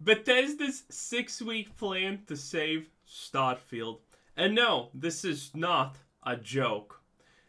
Bethesda's 6-week plan to save Starfield. And no, this is not a joke.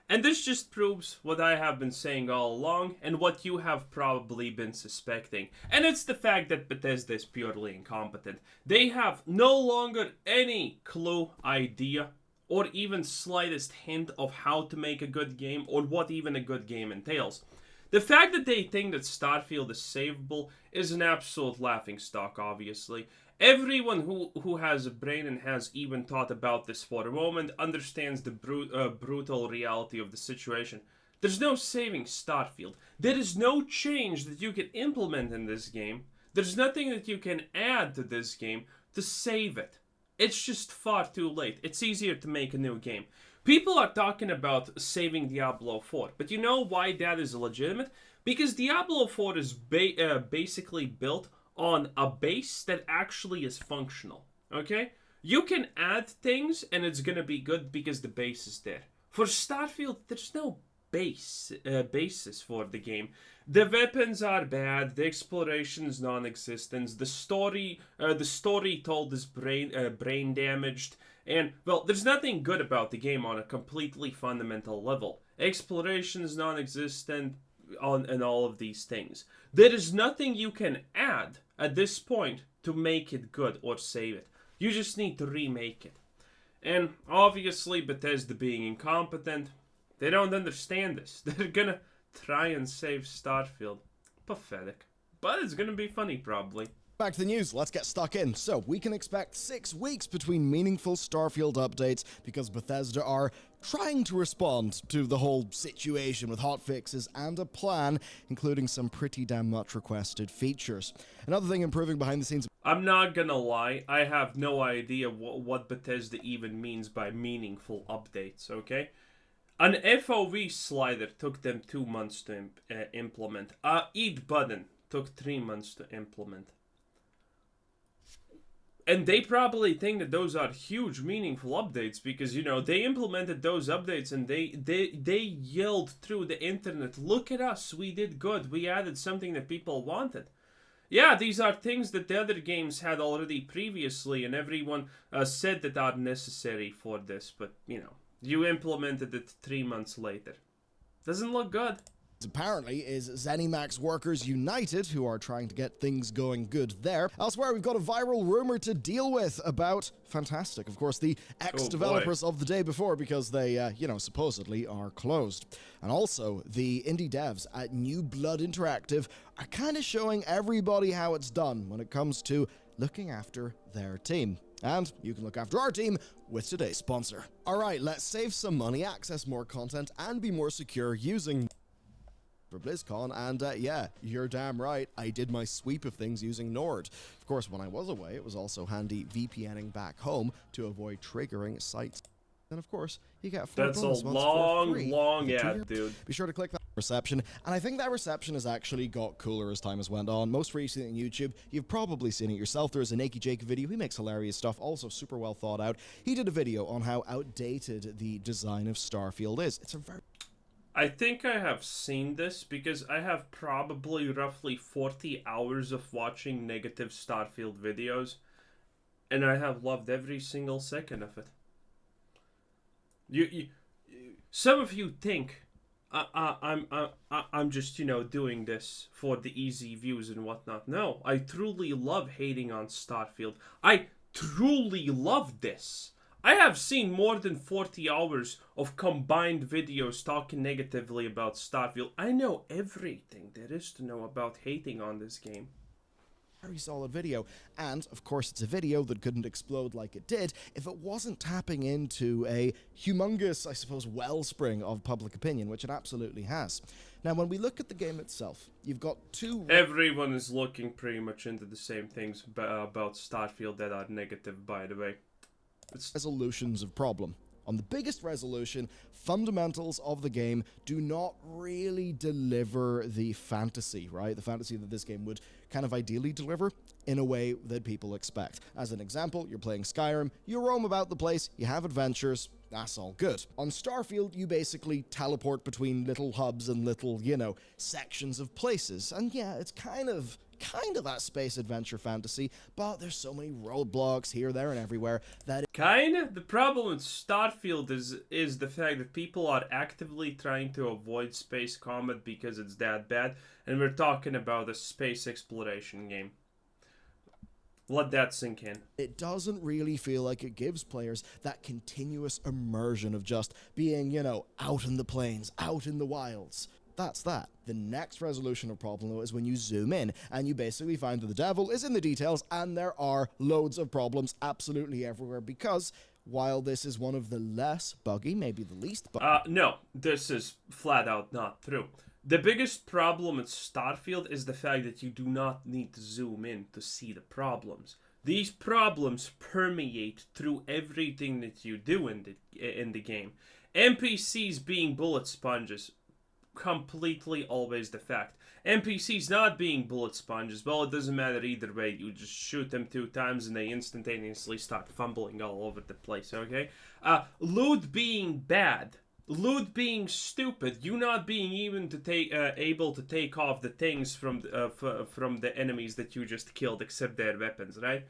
And this just proves what I have been saying all along, and what you have probably been suspecting. And it's the fact that Bethesda is purely incompetent. They have no longer any clue, idea, or even slightest hint of how to make a good game, or what even a good game entails. The fact that they think that Starfield is savable is an absolute laughingstock, obviously. Everyone who has a brain and has even thought about this for a moment understands the brutal reality of the situation. There's no saving Starfield. There is no change that you can implement in this game. There's nothing that you can add to this game to save it. It's just far too late. It's easier to make a new game. People are talking about saving Diablo 4, but you know why that is legitimate? Because Diablo 4 is basically built on a base that actually is functional, okay? You can add things and it's gonna be good because the base is there. For Starfield, there's no basis for the game. The weapons are bad, the exploration is non-existent, the story told is brain damaged, and, well, there's nothing good about the game on a completely fundamental level. Exploration is non-existent, and all of these things. There is nothing you can add at this point to make it good or save it. You just need to remake it. And obviously Bethesda being incompetent, they don't understand this. They're gonna try and save Starfield. Pathetic. But it's gonna be funny probably. Back to the news, let's get stuck in. So, we can expect 6 weeks between meaningful Starfield updates because Bethesda are trying to respond to the whole situation with hotfixes and a plan, including some pretty damn much requested features. Another thing improving behind the scenes. I'm not gonna lie, I have no idea what Bethesda even means by meaningful updates, okay? An FOV slider took them 2 months to implement. A eat button took 3 months to implement. And they probably think that those are huge, meaningful updates because, you know, they implemented those updates and they yelled through the internet, look at us, we did good, we added something that people wanted. Yeah, these are things that the other games had already previously and everyone said that are necessary for this, but, you know, you implemented it 3 months later. Doesn't look good. Apparently is ZeniMax Workers United, who are trying to get things going good there. Elsewhere, we've got a viral rumor to deal with about Fantastic. Of course, the ex-developers of the day before, because they, supposedly are closed. And also, the indie devs at New Blood Interactive are kind of showing everybody how it's done when it comes to looking after their team. And you can look after our team with today's sponsor. Alright, let's save some money, access more content, and be more secure using for BlizzCon, and yeah, you're damn right, I did my sweep of things using Nord. Of course, when I was away, it was also handy VPNing back home to avoid triggering sites. And of course, you get 4 That's a bonus months for free. long ad, dude. Be sure to click that reception, and I think that reception has actually got cooler as time has went on. Most recently on YouTube, you've probably seen it yourself. There is a Nakey Jake video. He makes hilarious stuff, also super well thought out. He did a video on how outdated the design of Starfield is. It's a very... I think I have seen this because I have probably roughly 40 hours of watching negative Starfield videos, and I have loved every single second of it. Some of you think I'm just, doing this for the easy views and whatnot. No, I truly love hating on Starfield. I truly love this. I have seen more than 40 hours of combined videos talking negatively about Starfield. I know everything there is to know about hating on this game. Very solid video, and of course it's a video that couldn't explode like it did if it wasn't tapping into a humongous, I suppose, wellspring of public opinion, which it absolutely has. Now, when we look at the game itself, you've got two... Everyone is looking pretty much into the same things about Starfield that are negative, by the way. Resolutions of problem. On the biggest resolution, fundamentals of the game do not really deliver the fantasy, right? The fantasy that this game would kind of ideally deliver in a way that people expect. As an example, you're playing Skyrim, you roam about the place, you have adventures, that's all good. On Starfield, you basically teleport between little hubs and little, sections of places. And yeah, it's kind of kind of that space adventure fantasy, but there's so many roadblocks here, there, and everywhere that Kinda. The problem with Starfield is the fact that people are actively trying to avoid space combat because it's that bad, and we're talking about a space exploration game. Let that sink in. it doesn't really feel like it gives players that continuous immersion of just being, out in the plains, out in the wilds. That's that. The next resolution of problem, though, is when you zoom in and you basically find that the devil is in the details and there are loads of problems absolutely everywhere because while this is one of the less buggy, maybe the least buggy... No, this is flat out not true. The biggest problem with Starfield is the fact that you do not need to zoom in to see the problems. These problems permeate through everything that you do in the game. NPCs being bullet sponges, completely always the fact. NPCs not being bullet sponges, well, it doesn't matter either way. You just shoot them 2 times and they instantaneously start fumbling all over the place, okay? Loot being bad. Loot being stupid, you not being even able to take off the things from the enemies that you just killed, except their weapons, right?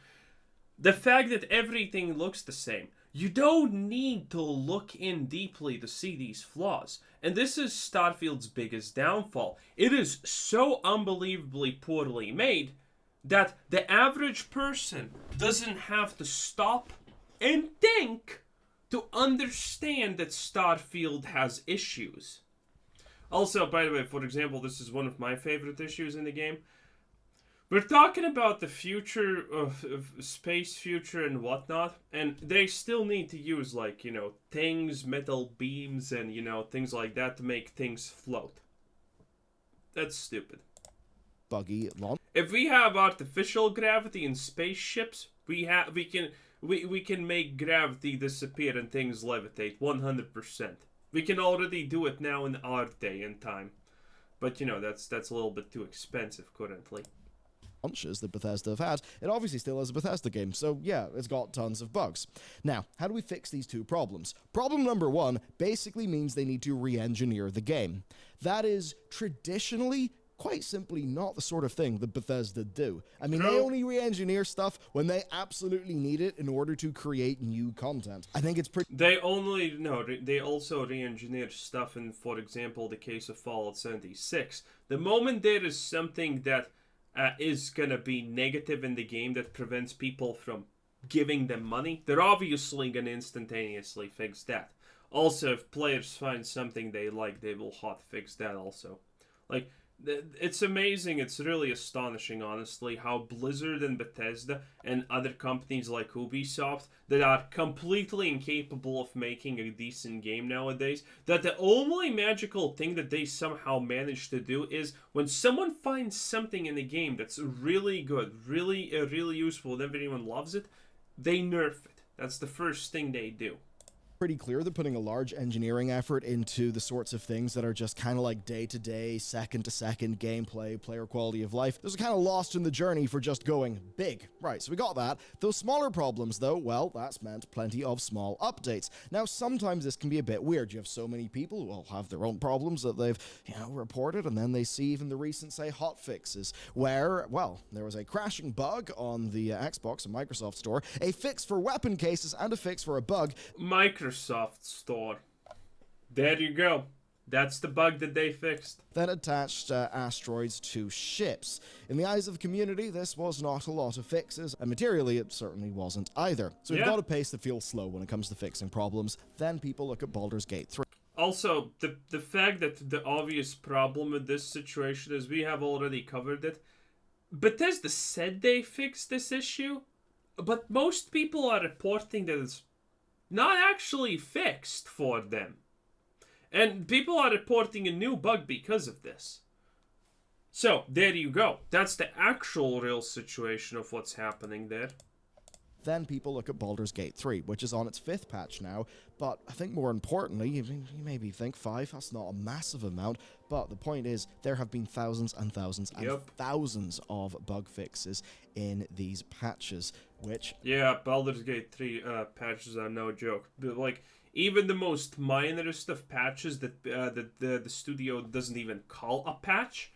The fact that everything looks the same. You don't need to look in deeply to see these flaws. And this is Starfield's biggest downfall. It is so unbelievably poorly made that the average person doesn't have to stop and think to understand that Starfield has issues. Also, by the way, for example, this is one of my favorite issues in the game. We're talking about the future of space future and whatnot, and they still need to use, things, metal beams, and, things like that to make things float. That's stupid. Buggy long. If we have artificial gravity in spaceships, we can make gravity disappear and things levitate 100%. We can already do it now in our day and time. But, that's a little bit too expensive currently. Launches that Bethesda have had, it obviously still is a Bethesda game, so yeah, it's got tons of bugs. Now, how do we fix these 2 problems? Problem number 1 basically means they need to re-engineer the game. That is traditionally quite simply not the sort of thing that Bethesda do. I mean, they only re-engineer stuff when they absolutely need it in order to create new content. I think it's pretty... They also re-engineer stuff in, for example, the case of Fallout 76. The moment there is something that is going to be negative in the game that prevents people from giving them money, they're obviously going to instantaneously fix that. Also, if players find something they like, they will hotfix that also. It's amazing, it's really astonishing, honestly, how Blizzard and Bethesda and other companies like Ubisoft that are completely incapable of making a decent game nowadays, that the only magical thing that they somehow manage to do is when someone finds something in the game that's really good, really useful, and everyone loves it, they nerf it. That's the first thing they do. Pretty clear they're putting a large engineering effort into the sorts of things that are just kind of like day-to-day, second-to-second gameplay, player quality of life. Those are kind of lost in the journey for just going big. Right, so we got that. Those smaller problems, though, well, that's meant plenty of small updates. Now, sometimes this can be a bit weird. You have so many people who all have their own problems that they've, reported, and then they see even the recent, say, hotfixes, where, well, there was a crashing bug on the Xbox and Microsoft store, a fix for weapon cases, and a fix for a bug. Microsoft Store. There you go. That's the bug that they fixed. That attached asteroids to ships. In the eyes of the community, this was not a lot of fixes, and materially it certainly wasn't either. So we've got a pace that feels slow when it comes to fixing problems. Then people look at Baldur's Gate 3. Also, the fact that the obvious problem with this situation is we have already covered it. Bethesda said they fixed this issue, but most people are reporting that it's not actually fixed for them. And people are reporting a new bug because of this. So, there you go. That's the actual real situation of what's happening there. Then people look at Baldur's Gate 3, which is on its 5th patch now, but I think more importantly, you maybe think 5, that's not a massive amount, but the point is, there have been thousands and thousands and thousands of bug fixes in these patches, which... Yeah, Baldur's Gate 3 patches are no joke. But, even the most minorest of patches that the studio doesn't even call a patch,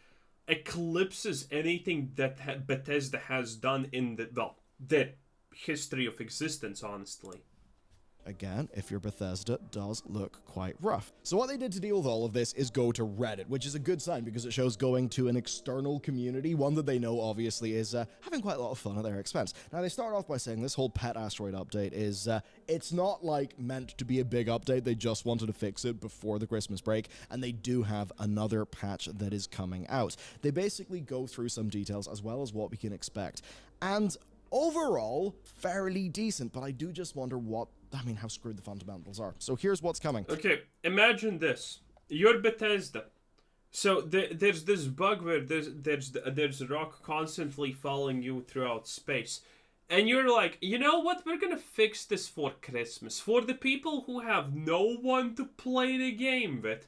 eclipses anything that Bethesda has done in the history of existence, honestly. Again, if you're Bethesda, does look quite rough. So what they did to deal with all of this is go to Reddit, which is a good sign because it shows going to an external community, one that they know obviously is having quite a lot of fun at their expense. Now they start off by saying this whole pet asteroid update is, it's not like meant to be a big update, they just wanted to fix it before the Christmas break, and they do have another patch that is coming out. They basically go through some details as well as what we can expect. And overall, fairly decent, but I do just wonder how screwed the fundamentals are. So here's what's coming. Okay, imagine this. You're Bethesda. So there's this bug where there's a rock constantly following you throughout space. And you're like, you know what? We're gonna fix this for Christmas. For the people who have no one to play the game with,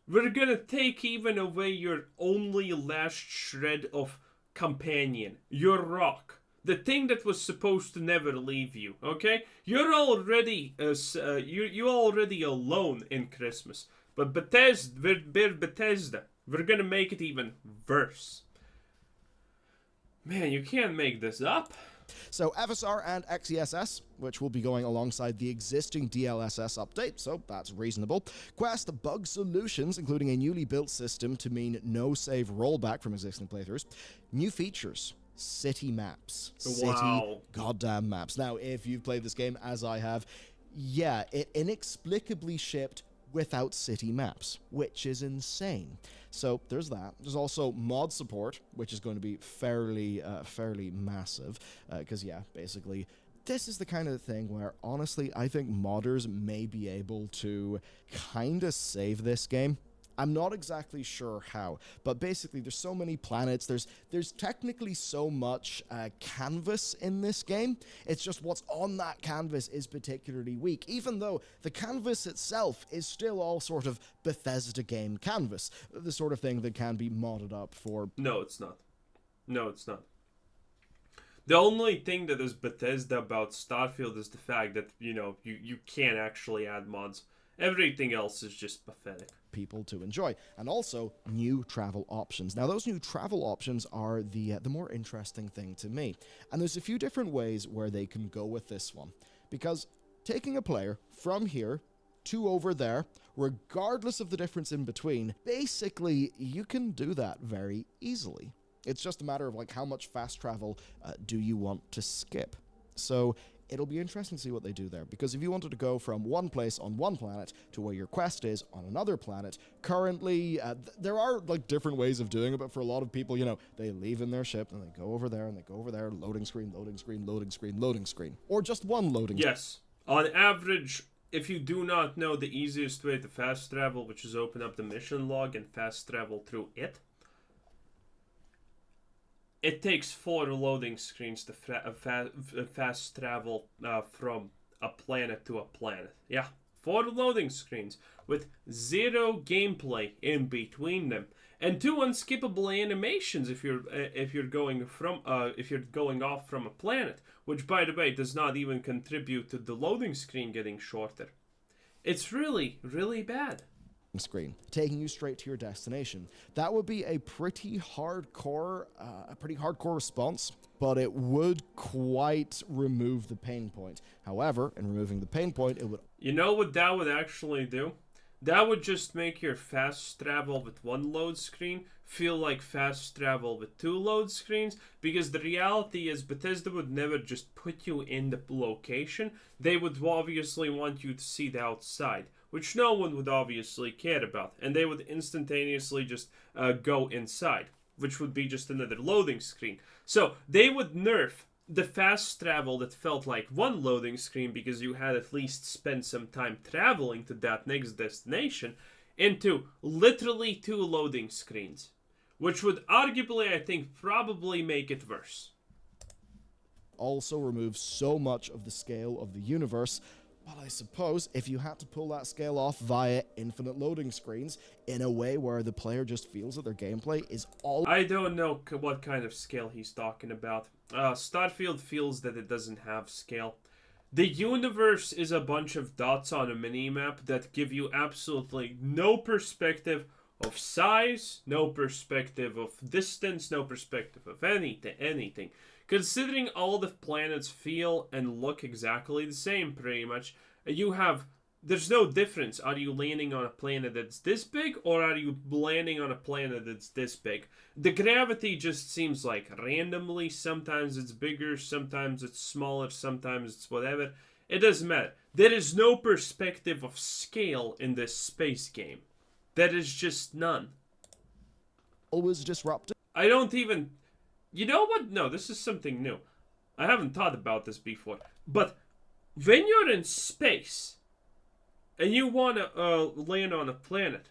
we're gonna take even away your only last shred of companion, your rock. The thing that was supposed to never leave you, okay? You're already you're already alone in Christmas. But we're Bethesda. We're gonna make it even worse. Man, you can't make this up. So FSR and XESS, which will be going alongside the existing DLSS update, so that's reasonable. Quest bug solutions, including a newly built system to mean no save rollback from existing playthroughs. New features. City maps. Wow. City goddamn maps. Now, if you've played this game, as I have, yeah, it inexplicably shipped without city maps, which is insane. So there's that. There's also mod support, which is going to be fairly massive, because yeah, basically, this is the kind of thing where, honestly, I think modders may be able to kind of save this game. I'm not exactly sure how, but basically there's so many planets, there's technically so much canvas in this game. It's just what's on that canvas is particularly weak, even though the canvas itself is still all sort of Bethesda game canvas, the sort of thing that can be modded up for... No, it's not. No, it's not. The only thing that is Bethesda about Starfield is the fact that, you can't actually add mods. Everything else is just pathetic. People to enjoy, and also new travel options. Now, those new travel options are the more interesting thing to me, and there's a few different ways where they can go with this one, because taking a player from here to over there, regardless of the difference in between, basically you can do that very easily. It's just a matter of like how much fast travel do you want to skip. So it'll be interesting to see what they do there, because if you wanted to go from one place on one planet to where your quest is on another planet, currently, there are like different ways of doing it, but for a lot of people, they leave in their ship and they go over there and they go over there, loading screen, loading screen, loading screen, loading screen, or just one loading screen. Yes. On average, if you do not know the easiest way to fast travel, which is open up the mission log and fast travel through it, it takes 4 loading screens to fast travel from a planet to a planet. Yeah, 4 loading screens with 0 gameplay in between them, and 2 unskippable animations if you're going off from a planet, which by the way does not even contribute to the loading screen getting shorter. It's really, really bad. Screen taking you straight to your destination. That would be a pretty hardcore response, but it would quite remove the pain point. However, in removing the pain point, it would... You know what that would actually do? That would just make your fast travel with 1 load screen feel like fast travel with 2 load screens, because the reality is Bethesda would never just put you in the location. They would obviously want you to see the outside, which no one would obviously care about, and they would instantaneously just go inside, which would be just another loading screen. So they would nerf the fast travel that felt like 1 loading screen because you had at least spent some time traveling to that next destination into literally 2 loading screens, which would arguably, I think, probably make it worse. Also remove so much of the scale of the universe. But I suppose if you had to pull that scale off via infinite loading screens in a way where the player just feels that their gameplay is all... I don't know what kind of scale he's talking about. Starfield feels that it doesn't have scale. The universe is a bunch of dots on a minimap that give you absolutely no perspective of size, no perspective of distance, no perspective of anything. Considering all the planets feel and look exactly the same, pretty much, there's no difference. Are you landing on a planet that's this big, or are you landing on a planet that's this big? The gravity just seems like randomly. Sometimes it's bigger, sometimes it's smaller, sometimes it's whatever. It doesn't matter. There is no perspective of scale in this space game. There is just none. Always disruptive. I don't even... You know what? No, this is something new. I haven't thought about this before. But when you're in space and you want to land on a planet,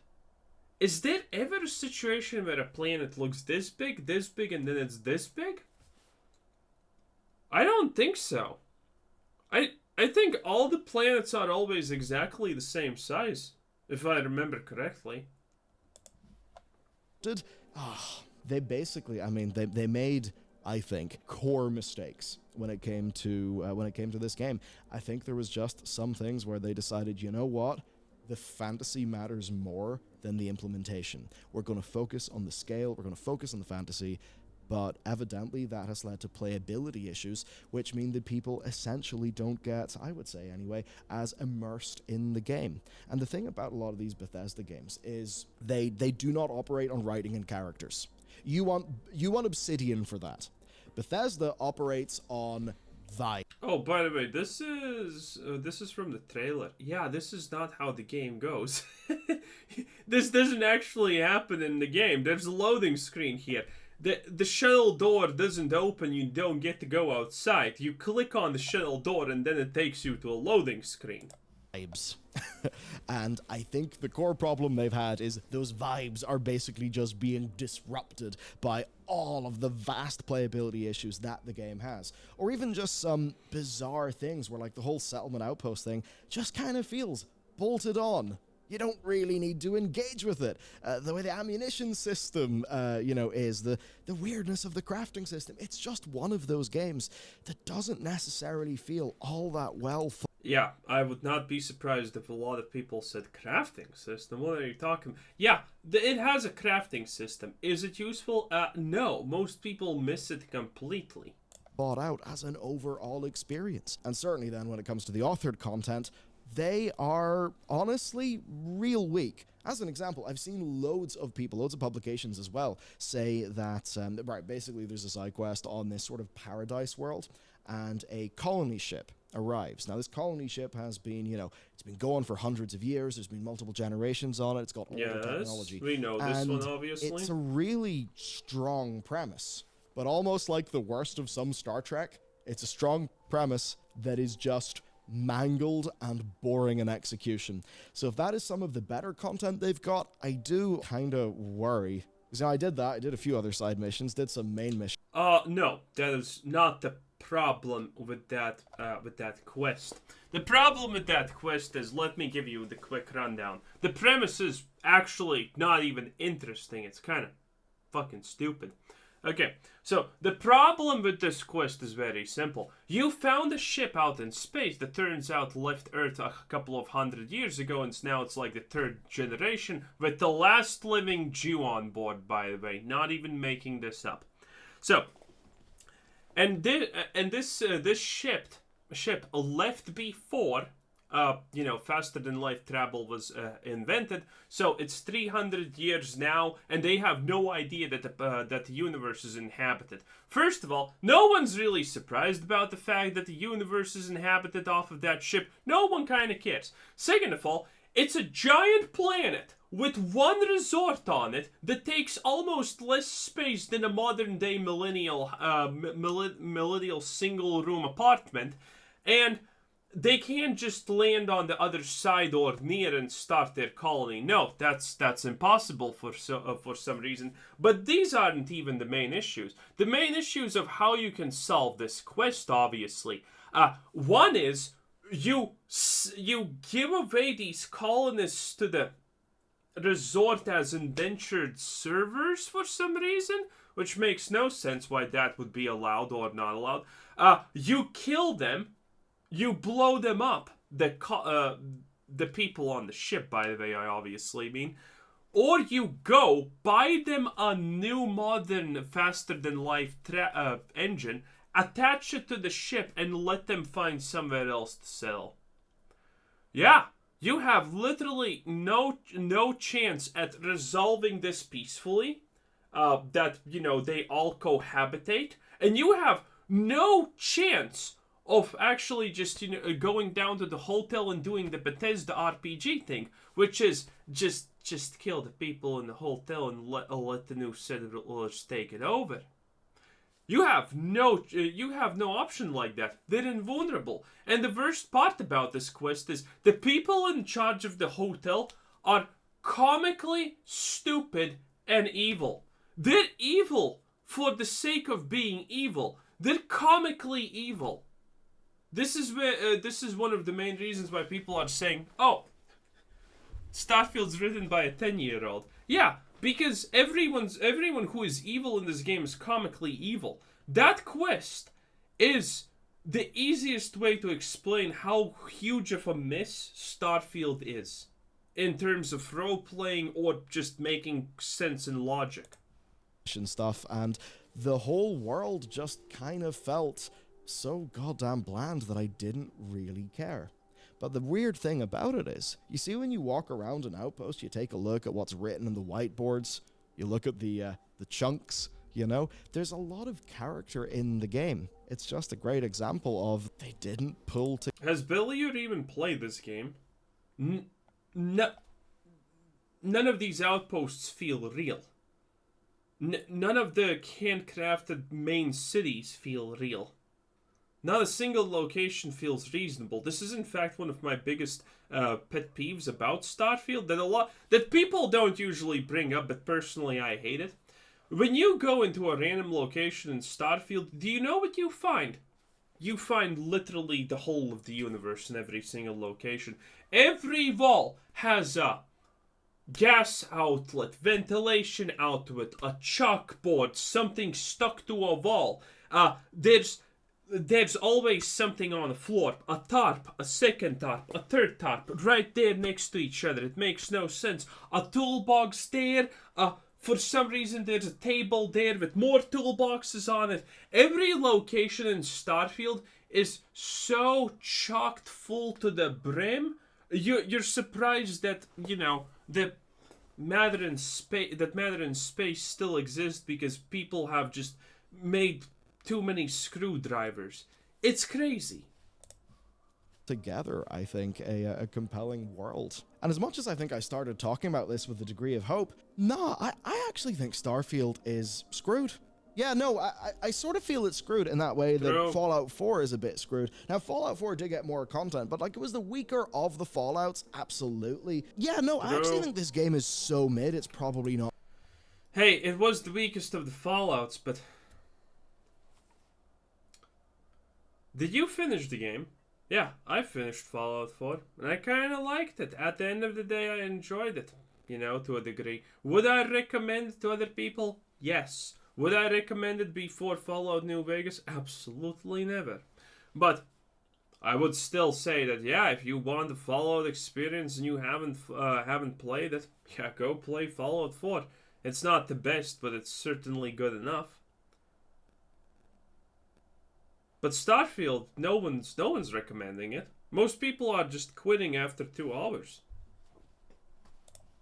is there ever a situation where a planet looks this big, and then it's this big? I don't think so. I think all the planets are always exactly the same size, if I remember correctly. They basically, I mean, they made, I think, core mistakes when it came to this game. I think there was just some things where they decided, you know what, the fantasy matters more than the implementation. We're going to focus on the scale, we're going to focus on the fantasy, but evidently that has led to playability issues, which mean that people essentially don't get, I would say anyway, as immersed in the game. And the thing about a lot of these Bethesda games is they do not operate on writing and characters. You want Obsidian for that. Bethesda operates on vibe. Oh, by the way, this is from the trailer. Yeah, this is not how the game goes. This doesn't actually happen in the game. There's a loading screen here. The shuttle door doesn't open, you don't get to go outside. You click on the shuttle door and then it takes you to a loading screen. Vibes. And I think the core problem they've had is those vibes are basically just being disrupted by all of the vast playability issues that the game has. Or even just some bizarre things where like the whole settlement outpost thing just kind of feels bolted on. You don't really need to engage with it. The way the ammunition system, is, the weirdness of the crafting system. It's just one of those games that doesn't necessarily feel all that well thought. Yeah, I would not be surprised if a lot of people said crafting system. What are you talking about? Yeah, it has a crafting system. Is it useful? No. Most people miss it completely. Thought out as an overall experience. And certainly then when it comes to the authored content, they are honestly real weak. As an example, I've seen loads of publications as well, say that, basically there's a side quest on this sort of paradise world, and a colony ship arrives. Now, this colony ship has been, it's been going for hundreds of years, there's been multiple generations on it, it's got all the technology. We know this one, obviously. It's a really strong premise, but almost like the worst of some Star Trek, it's a strong premise that is just mangled and boring in execution. So if that is some of the better content they've got, I do kind of worry. Because I did a few other side missions, did some main missions. No, that is not the problem with that quest. The problem with that quest is, let me give you the quick rundown. The premise is actually not even interesting. It's kind of fucking stupid. Okay, so the problem with this quest is very simple. You found a ship out in space that turns out left Earth a couple of 100 years ago, and now it's like the third generation with the last living Jew on board, by the way. Not even making this up. So, this ship left before faster than light travel was invented. So it's 300 years now, and they have no idea that the universe is inhabited. First of all, no one's really surprised about the fact that the universe is inhabited off of that ship. No one kind of cares. Second of all, it's a giant planet with one resort on it that takes almost less space than a modern day millennial single room apartment, and they can't just land on the other side or near and start their colony. No, that's impossible for some reason. But these aren't even the main issues. The main issues of how you can solve this quest, obviously. One is you give away these colonists to the resort as indentured servers for some reason, which makes no sense why that would be allowed or not allowed. You kill them. You blow them up, the people on the ship, by the way, I obviously mean. or you go buy them a new modern faster-than-light engine, attach it to the ship, and let them find somewhere else to sell. Yeah, you have literally no chance at resolving this peacefully, that, you know, they all cohabitate, and you have no chance of actually just, you know, going down to the hotel and doing the Bethesda RPG thing, which is just kill the people in the hotel and let the new settlers take it over. You have no option like that. They're invulnerable. And the worst part about this quest is the people in charge of the hotel are comically stupid and evil. They're evil for the sake of being evil. They're comically evil. This is one of the main reasons why people are saying, "Oh, Starfield's written by a 10-year-old." Yeah, because everyone who is evil in this game is comically evil. That quest is the easiest way to explain how huge of a mess Starfield is in terms of role-playing or just making sense and logic. And stuff, and the whole world just kind of felt so goddamn bland that I didn't really care. But the weird thing about it is, you see when you walk around an outpost, you take a look at what's written in the whiteboards, you look at the chunks, you know, there's a lot of character in the game. It's just a great example of they didn't pull to... Has Billy even played this game? None of these outposts feel real. None of the handcrafted main cities feel real. Not a single location feels reasonable. This is in fact one of my biggest pet peeves about Starfield that people don't usually bring up, but personally I hate it. When you go into a random location in Starfield, do you know what you find? You find literally the whole of the universe in every single location. Every wall has a gas outlet, ventilation outlet, a chalkboard, something stuck to a wall. There's always something on the floor. A tarp, a second tarp, a third tarp, right there next to each other. It makes no sense. A toolbox there. For some reason, there's a table there with more toolboxes on it. Every location in Starfield is so chocked full to the brim. You're surprised that, you know, that matter in space still exists because people have just made too many screwdrivers. It's crazy. Together, I think, a compelling world. And as much as I think I started talking about this with a degree of hope, I actually think Starfield is screwed. Yeah, no, I sort of feel it's screwed in that way that Fallout 4 is a bit screwed. Now, Fallout 4 did get more content, but like it was the weaker of the Fallouts, absolutely. Yeah, no, I actually think this game is so mid, it's probably not. Hey, it was the weakest of the Fallouts, but... Did you finish the game? Yeah, I finished Fallout 4, and I kind of liked it. At the end of the day, I enjoyed it, you know, to a degree. Would I recommend it to other people? Yes. Would I recommend it before Fallout New Vegas? Absolutely never. But I would still say that, yeah, if you want the Fallout experience and you haven't played it, yeah, go play Fallout 4. It's not the best, but it's certainly good enough. But Starfield, no one's recommending it. Most people are just quitting after 2 hours.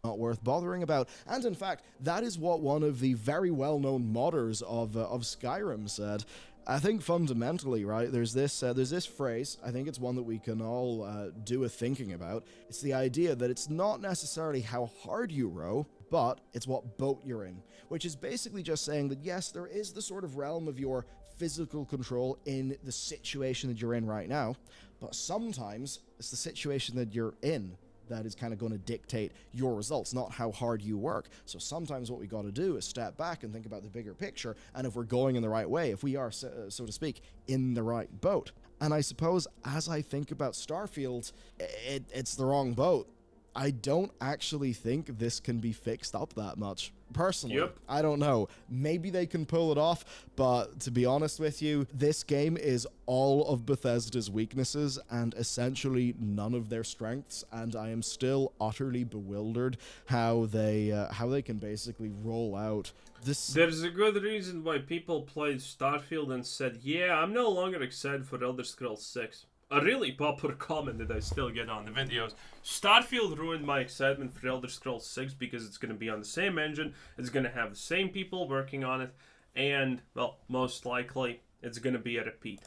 Not worth bothering about. And in fact, that is what one of the very well-known modders of Skyrim said. I think fundamentally, right, there's this phrase, I think it's one that we can all do a thinking about. It's the idea that it's not necessarily how hard you row, but it's what boat you're in. Which is basically just saying that yes, there is the sort of realm of your physical control in the situation that you're in right now, but sometimes it's the situation that you're in that is kind of going to dictate your results, not how hard you work. So sometimes what we got to do is step back and think about the bigger picture, and if we're going in the right way, if we are, so to speak, in the right boat. And I suppose as I think about Starfield, it's the wrong boat. I don't actually think this can be fixed up that much. Personally, Yep. I don't know. Maybe they can pull it off, but to be honest with you, this game is all of Bethesda's weaknesses and essentially none of their strengths, and I am still utterly bewildered how they can basically roll out this. There's a good reason why people played Starfield and said, yeah, I'm no longer excited for Elder Scrolls 6. A really popular comment that I still get on the videos. Starfield ruined my excitement for Elder Scrolls 6 because it's going to be on the same engine, it's going to have the same people working on it, and, well, most likely, it's going to be a repeat.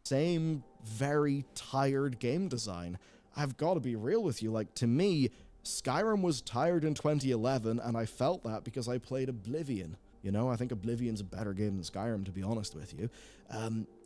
Same very tired game design. I've got to be real with you, like, to me, Skyrim was tired in 2011, and I felt that because I played Oblivion. You know, I think Oblivion's a better game than Skyrim, to be honest with you.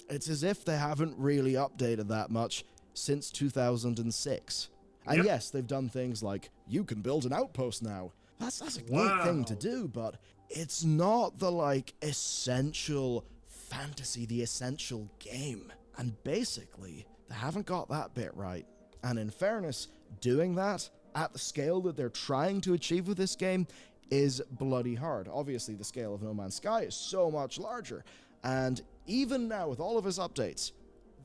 It's as if they haven't really updated that much since 2006. And Yep. yes, they've done things like, you can build an outpost now. That's a neat thing to do, but it's not the, like, essential fantasy, the essential game. And basically, they haven't got that bit right. And in fairness, doing that at the scale that they're trying to achieve with this game is bloody hard. Obviously, the scale of No Man's Sky is so much larger. And even now, with all of his updates,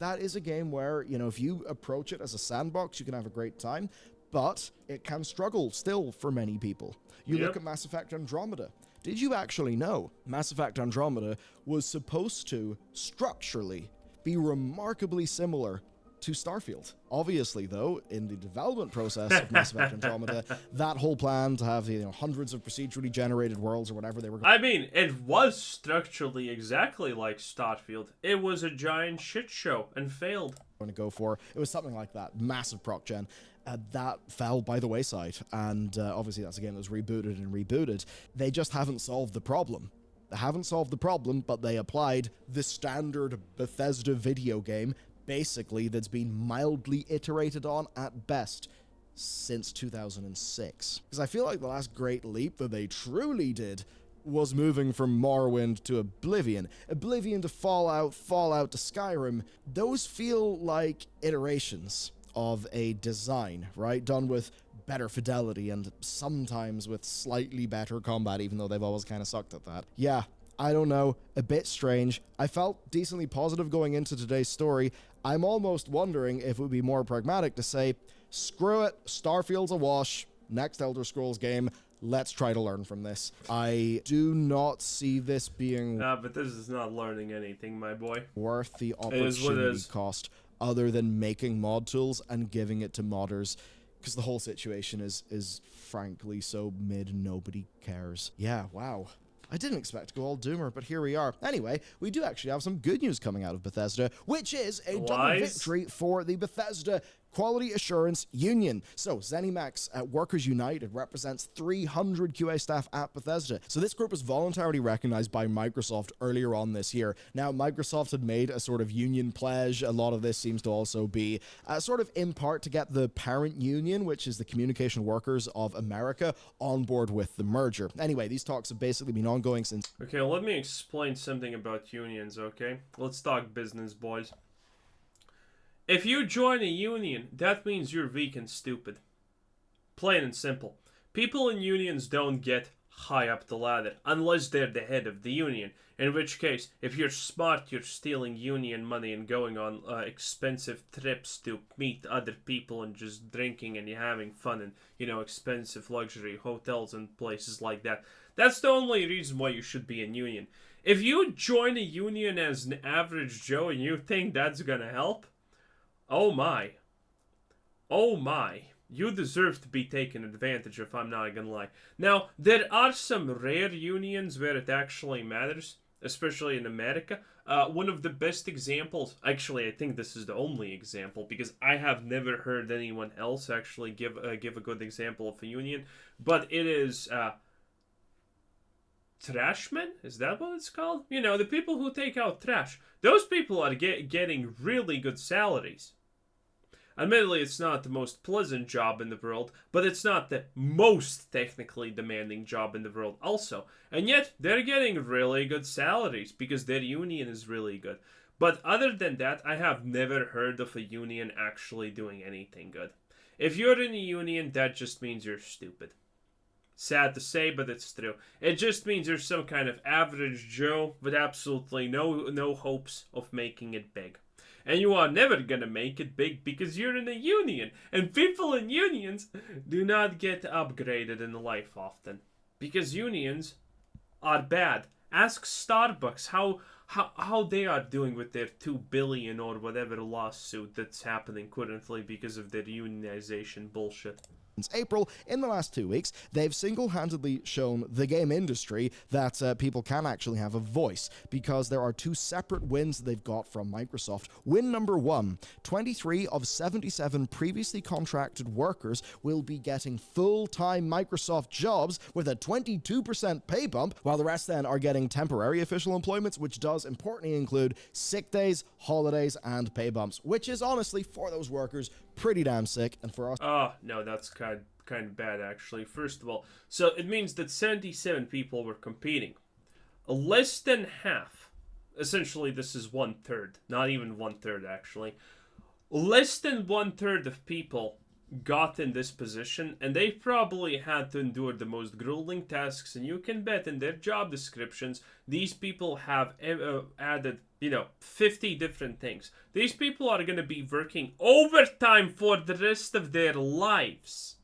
that is a game where, you know, if you approach it as a sandbox, you can have a great time, but it can struggle still for many people. You look at Mass Effect Andromeda. Did you actually know Mass Effect Andromeda was supposed to, structurally, be remarkably similar to Starfield? Obviously, though, in the development process of Mass Effect Andromeda, that whole plan to have, you know, hundreds of procedurally generated worlds or whatever they were going I mean, it was structurally exactly like Starfield. It was a giant shit show and failed. to go for. It was something like that. Massive proc gen. That fell by the wayside. And obviously that's a game that was rebooted and rebooted. They just haven't solved the problem. They haven't solved the problem, but they applied the standard Bethesda video game, basically, that's been mildly iterated on at best since 2006. Because I feel like the last great leap that they truly did was moving from Morrowind to Oblivion. Oblivion to Fallout, Fallout to Skyrim. Those feel like iterations of a design, right? Done with better fidelity and sometimes with slightly better combat, even though they've always kind of sucked at that. Yeah, I don't know, a bit strange. I felt decently positive going into today's story. I'm almost wondering if it would be more pragmatic to say, screw it, Starfield's a wash, next Elder Scrolls game, let's try to learn from this. I do not see this being But this is not learning anything, my boy. worth the is what it opportunity is. cost other than making mod tools and giving it to modders, because the whole situation is frankly so mid, nobody cares. Yeah, wow. I didn't expect to go all doomer, but here we are. Anyway, we do actually have some good news coming out of Bethesda, which is a double victory for the Bethesda Quality Assurance Union. So, ZeniMax at Workers United represents 300 QA staff at Bethesda. So this group was voluntarily recognized by Microsoft earlier on this year. Now, Microsoft had made a sort of union pledge. A lot of this seems to also be sort of in part to get the parent union, which is the Communication Workers of America, on board with the merger. Anyway, these talks have basically been ongoing since... Okay, let me explain something about unions, okay? Let's talk business, boys. If you join a union, that means you're weak and stupid. Plain and simple. People in unions don't get high up the ladder, unless they're the head of the union. In which case, if you're smart, you're stealing union money and going on expensive trips to meet other people and just drinking and you're having fun in, you know, expensive luxury hotels and places like that. That's the only reason why you should be in union. If you join a union as an average Joe and you think that's gonna help, oh my. Oh my. You deserve to be taken advantage of, I'm not gonna lie. Now, there are some rare unions where it actually matters, especially in America. One of the best examples, actually I think this is the only example, because I have never heard anyone else actually give a good example of a union, but it is trashmen? Is that what it's called? You know, the people who take out trash. Those people are getting really good salaries. Admittedly, it's not the most pleasant job in the world, but it's not the most technically demanding job in the world also. And yet, they're getting really good salaries because their union is really good. But other than that, I have never heard of a union actually doing anything good. If you're in a union, that just means you're stupid. Sad to say, but it's true. It just means you're some kind of average Joe with absolutely no hopes of making it big. And you are never gonna make it big because you're in a union. And people in unions do not get upgraded in life often. Because unions are bad. Ask Starbucks how they are doing with their 2 billion or whatever lawsuit that's happening currently because of their unionization bullshit. Since April, in the last 2 weeks, they've single-handedly shown the game industry that people can actually have a voice, because there are 2 separate wins they've got from Microsoft. Win number 1, 23 of 77 previously contracted workers will be getting full-time Microsoft jobs with a 22% pay bump, while the rest then are getting temporary official employments, which does importantly include sick days, holidays, and pay bumps, which is honestly, for those workers, pretty damn sick, and for us... Oh, no, that's kind of bad, actually. First of all, so it means that 77 people were competing. Less than half, essentially this is 1/3, not even 1/3, actually. Less than 1/3 of people got in this position, and they probably had to endure the most grueling tasks, and you can bet in their job descriptions, these people have added 50 different things. These people are going to be working overtime for the rest of their lives.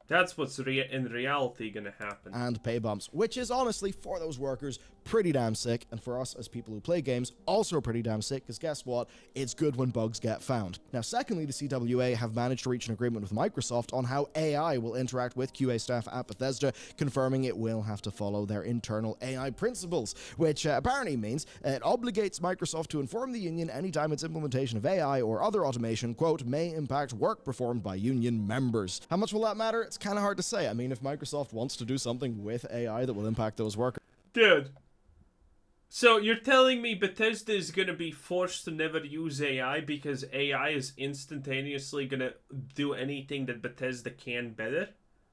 That's what's in reality going to happen. And pay bumps, which is honestly, for those workers, pretty damn sick, and for us as people who play games, also pretty damn sick, because guess what? It's good when bugs get found. Now, secondly, the CWA have managed to reach an agreement with Microsoft on how AI will interact with QA staff at Bethesda, confirming it will have to follow their internal AI principles, which apparently means it obligates Microsoft to inform the union anytime its implementation of AI or other automation, quote, may impact work performed by union members. How much will that matter? It's kind of hard to say. I mean, if Microsoft wants to do something with AI that will impact those workers... Dude. So you're telling me Bethesda is going to be forced to never use AI because AI is instantaneously going to do anything that Bethesda can better?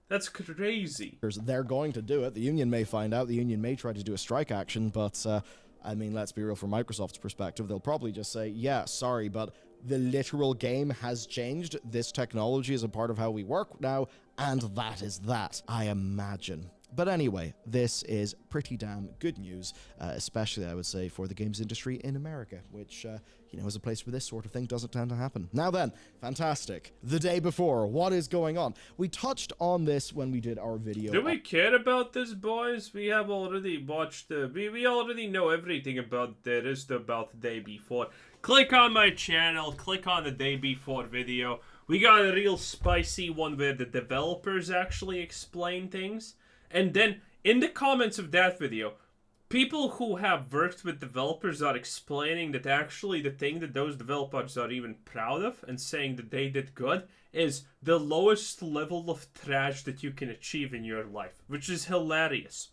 That's crazy. They're going to do it. The union may find out. The union may try to do a strike action, but, I mean, let's be real, from Microsoft's perspective, they'll probably just say, yeah, sorry, but the literal game has changed. This technology is a part of how we work now, and that is that, I imagine. But anyway, this is pretty damn good news, especially, I would say, for the games industry in America, which, is a place where this sort of thing doesn't tend to happen. Now then, fantastic. The day before, what is going on? We touched on this when we did our video. Do we care about this, boys? We have already watched we already know everything about there is about the day before. Click on my channel, click on the day before video. We got a real spicy one where the developers actually explain things. And then, in the comments of that video, people who have worked with developers are explaining that actually the thing that those developers are even proud of and saying that they did good is the lowest level of trash that you can achieve in your life, which is hilarious.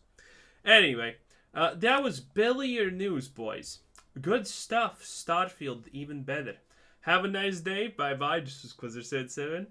Anyway, that was Bellier News, boys. Good stuff. Starfield, even better. Have a nice day. Bye-bye. This was Quizzer7.